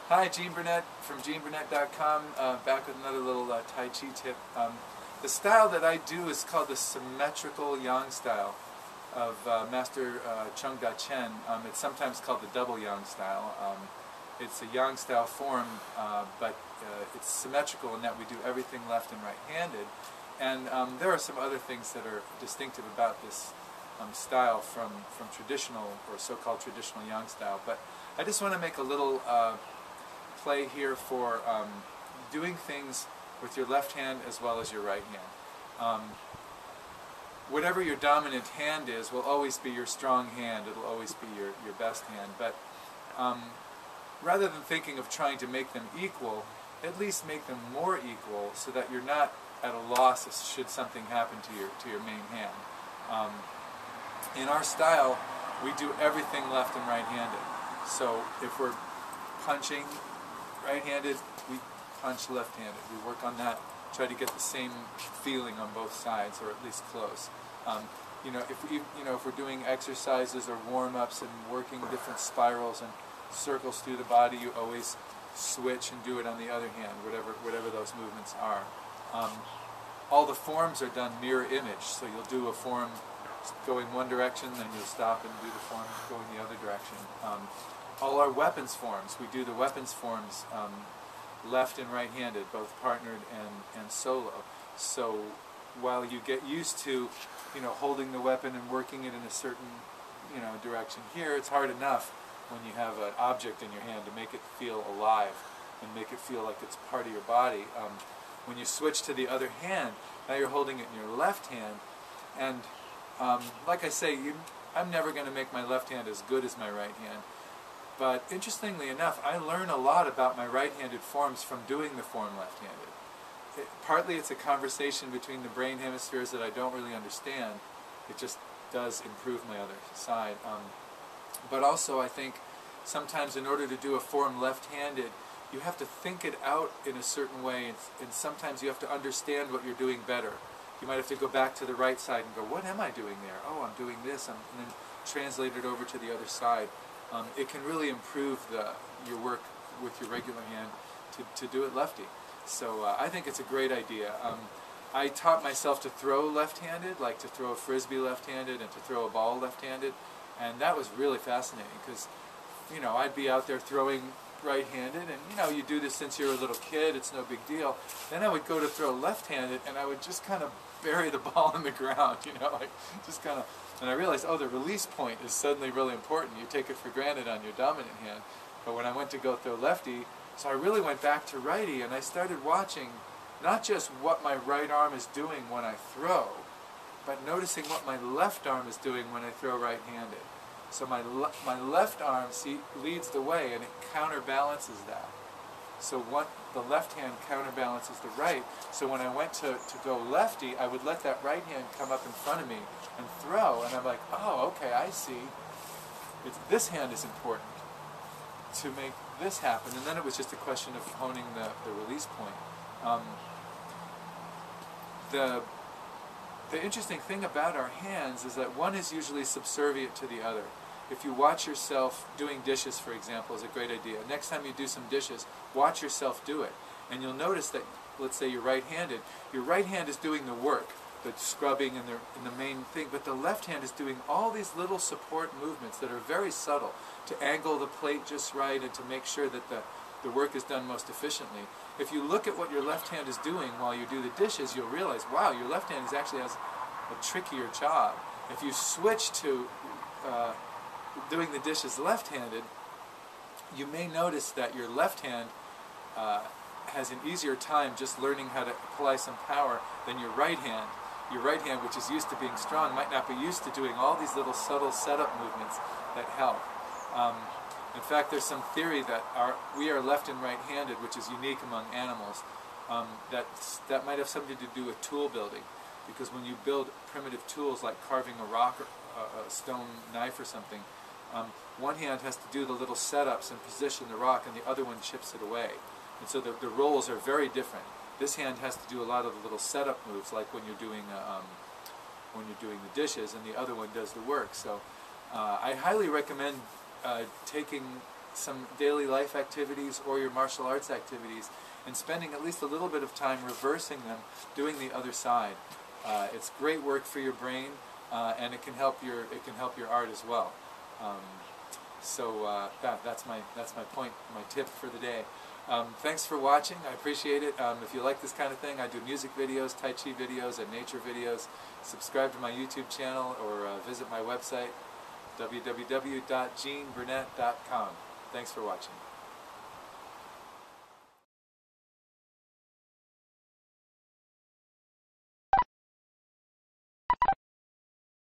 Hi, Gene Burnett from GeneBurnett.com, back with another little Tai Chi tip. The style that I do is called the symmetrical Yang style of Master Chung Da Chen. It's sometimes called the double Yang style. It's a Yang style form, but it's symmetrical in that we do everything left and right-handed. And there are some other things that are distinctive about this style from traditional or so-called traditional Yang style. But I just want to make a little play here for doing things with your left hand as well as your right hand. Whatever your dominant hand is will always be your strong hand. It'll always be your best hand. But rather than thinking of trying to make them equal, at least make them more equal so that you're not at a loss should something happen to your main hand. In our style, we do everything left and right-handed. So if we're punching right-handed, we punch left-handed. We work on that, try to get the same feeling on both sides, or at least close. If we're doing exercises or warm-ups and working different spirals and circles through the body, you always switch and do it on the other hand, whatever those movements are. All the forms are done mirror image, so you'll do a form going one direction, then you'll stop and do the form going the other direction. All our weapons forms, we do the weapons forms left and right-handed, both partnered and solo. So while you get used to holding the weapon and working it in a certain direction here, it's hard enough when you have an object in your hand to make it feel alive and make it feel like it's part of your body. When you switch to the other hand, now you're holding it in your left hand, and like I say, I'm never going to make my left hand as good as my right hand. But interestingly enough, I learn a lot about my right-handed forms from doing the form left-handed. Partly it's a conversation between the brain hemispheres that I don't really understand. It just does improve my other side. But also I think sometimes in order to do a form left-handed, you have to think it out in a certain way, and sometimes you have to understand what you're doing better. You might have to go back to the right side and go, what am I doing there? Oh, I'm doing this, and then translate it over to the other side. It can really improve your work with your regular hand to do it lefty. So I think it's a great idea. I taught myself to throw left-handed, like to throw a frisbee left-handed and to throw a ball left-handed, and that was really fascinating because I'd be out there throwing right-handed, and you do this since you're a little kid, it's no big deal. Then I would go to throw left-handed and I would just kind of bury the ball in the ground, like just kind of. And I realized, oh, the release point is suddenly really important. You take it for granted on your dominant hand. But when I went to go throw lefty, so I really went back to righty, and I started watching not just what my right arm is doing when I throw, but noticing what my left arm is doing when I throw right-handed. So my left arm leads the way, and it counterbalances that. So the left hand counterbalances the right. So when I went to go lefty, I would let that right hand come up in front of me and throw. And I'm like, oh, okay, I see. This hand is important to make this happen. And then it was just a question of honing the release point. The interesting thing about our hands is that one is usually subservient to the other. If you watch yourself doing dishes, for example, is a great idea. Next time you do some dishes, watch yourself do it. And you'll notice that, let's say you're right-handed, your right hand is doing the work, the scrubbing and the main thing, but the left hand is doing all these little support movements that are very subtle to angle the plate just right and to make sure that the work is done most efficiently. If you look at what your left hand is doing while you do the dishes, you'll realize, wow, your left hand actually has a trickier job. If you switch to doing the dishes left-handed, you may notice that your left hand has an easier time just learning how to apply some power than your right hand. Your right hand, which is used to being strong, might not be used to doing all these little subtle setup movements that help. In fact, there's some theory that we are left and right-handed, which is unique among animals. That might have something to do with tool building, because when you build primitive tools like carving a rock or a stone knife or something, one hand has to do the little setups and position the rock, and the other one chips it away. And so the roles are very different. This hand has to do a lot of the little setup moves, like when you're doing the dishes, and the other one does the work. So I highly recommend taking some daily life activities or your martial arts activities, and spending at least a little bit of time reversing them, doing the other side. It's great work for your brain, and it can help your art as well. That's my point, my tip for the day. Thanks for watching. I appreciate it. If you like this kind of thing, I do music videos, Tai Chi videos, and nature videos. Subscribe to my YouTube channel or visit my website, www.geneburnett.com. Thanks for watching.